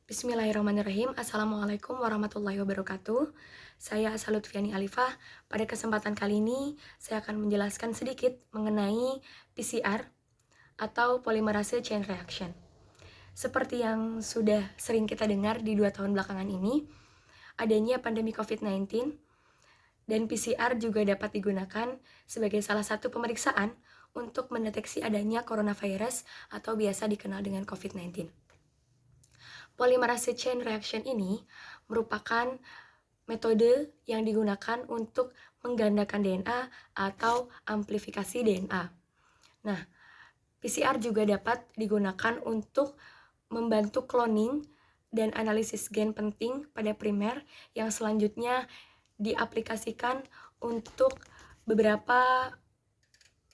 Bismillahirrahmanirrahim. Assalamualaikum warahmatullahi wabarakatuh. Saya Asa Lutfiani Alifah. Pada kesempatan kali ini, saya akan menjelaskan sedikit mengenai PCR atau polymerase chain reaction. Seperti yang sudah sering kita dengar di 2 tahun belakangan ini, adanya pandemi COVID-19 dan PCR juga dapat digunakan sebagai salah satu pemeriksaan untuk mendeteksi adanya coronavirus atau biasa dikenal dengan COVID-19. Polymerase chain reaction ini merupakan metode yang digunakan untuk menggandakan DNA atau amplifikasi DNA. Nah, PCR juga dapat digunakan untuk membantu cloning dan analisis gen penting pada primer yang selanjutnya diaplikasikan untuk beberapa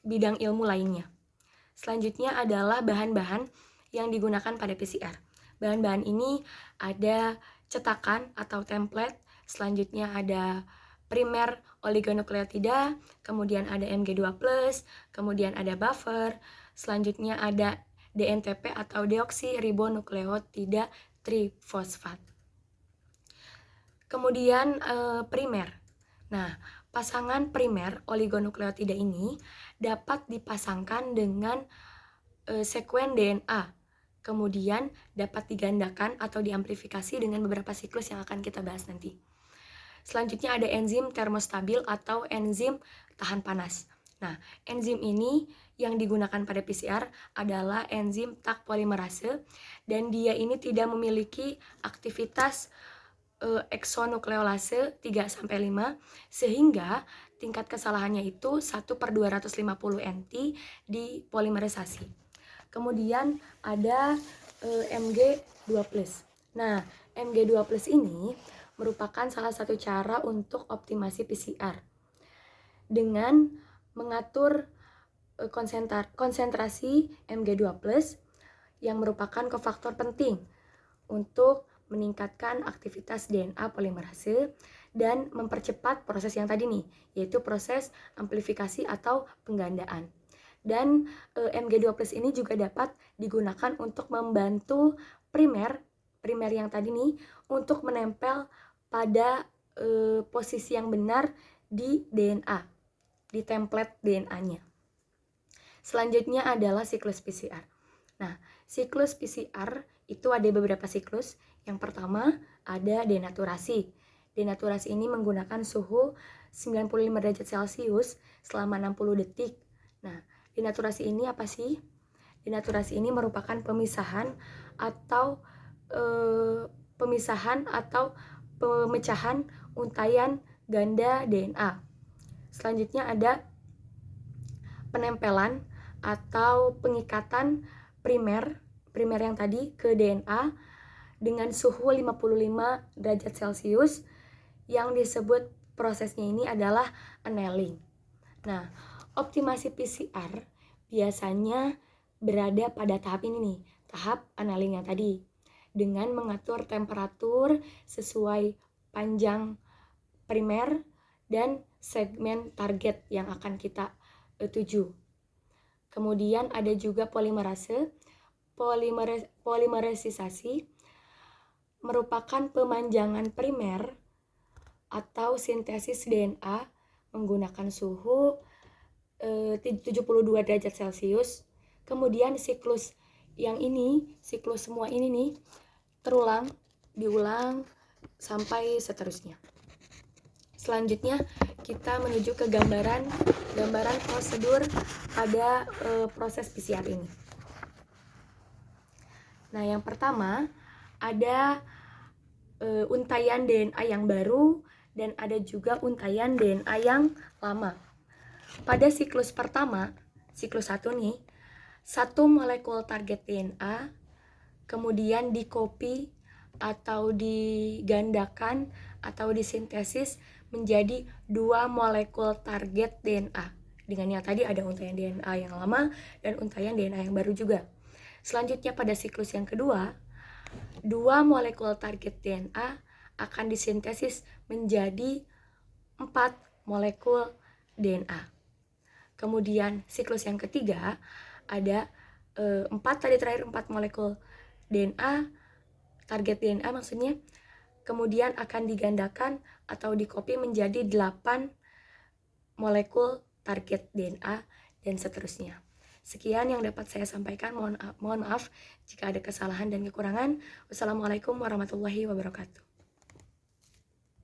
bidang ilmu lainnya. Selanjutnya adalah bahan-bahan yang digunakan pada PCR. Bahan-bahan ini ada cetakan atau template, selanjutnya ada primer oligonukleotida, kemudian ada Mg2+, kemudian ada buffer, selanjutnya ada DNTP atau deoksiribonukleotida trifosfat. Kemudian primer. Nah, pasangan primer oligonukleotida ini dapat dipasangkan dengan sekuen DNA. Kemudian dapat digandakan atau diamplifikasi dengan beberapa siklus yang akan kita bahas nanti. Selanjutnya ada enzim termostabil atau enzim tahan panas. Nah, enzim ini yang digunakan pada PCR adalah enzim Taq polimerase dan dia ini tidak memiliki aktivitas eksonukleolase 3-5 sehingga tingkat kesalahannya itu 1/250 nt di polimerisasi. Kemudian ada Mg2+. Nah, Mg2+ ini merupakan salah satu cara untuk optimasi PCR dengan mengatur konsentrasi Mg2+ yang merupakan kofaktor penting untuk meningkatkan aktivitas DNA polimerase dan mempercepat proses yang tadi nih, yaitu proses amplifikasi atau penggandaan. Dan Mg2+ ini juga dapat digunakan untuk membantu primer yang tadi nih untuk menempel pada posisi yang benar di DNA, di template DNA-nya. Selanjutnya adalah siklus PCR. Nah, siklus PCR itu ada beberapa siklus. Yang pertama ada denaturasi. Denaturasi ini menggunakan suhu 95 derajat Celcius selama 60 detik. Nah, denaturasi ini apa sih? Denaturasi ini merupakan pemisahan atau pemecahan untaian ganda DNA. Selanjutnya ada penempelan atau pengikatan primer yang tadi ke DNA dengan suhu 55 derajat Celcius yang disebut prosesnya ini adalah annealing. Nah, optimasi PCR biasanya berada pada tahap ini nih, tahap annealing yang tadi, dengan mengatur temperatur sesuai panjang primer dan segmen target yang akan kita tuju. Kemudian ada juga polimerisasi merupakan pemanjangan primer atau sintesis DNA menggunakan suhu 72 derajat Celcius. Kemudian siklus semua ini nih diulang sampai seterusnya. Selanjutnya kita menuju ke gambaran prosedur pada proses PCR ini. Nah, yang pertama ada untaian DNA yang baru dan ada juga untaian DNA yang lama. Pada siklus pertama, siklus 1 nih, 1 molekul target DNA kemudian dikopi atau digandakan atau disintesis menjadi 2 molekul target DNA. Dengan yang tadi ada untaian DNA yang lama dan untaian DNA yang baru juga. Selanjutnya pada siklus yang kedua, 2 molekul target DNA akan disintesis menjadi 4 molekul DNA. Kemudian siklus yang ketiga ada 4 molekul DNA target DNA maksudnya, kemudian akan digandakan atau dikopi menjadi 8 molekul target DNA dan seterusnya. Sekian yang dapat saya sampaikan. Mohon maaf jika ada kesalahan dan kekurangan. Wassalamualaikum warahmatullahi wabarakatuh.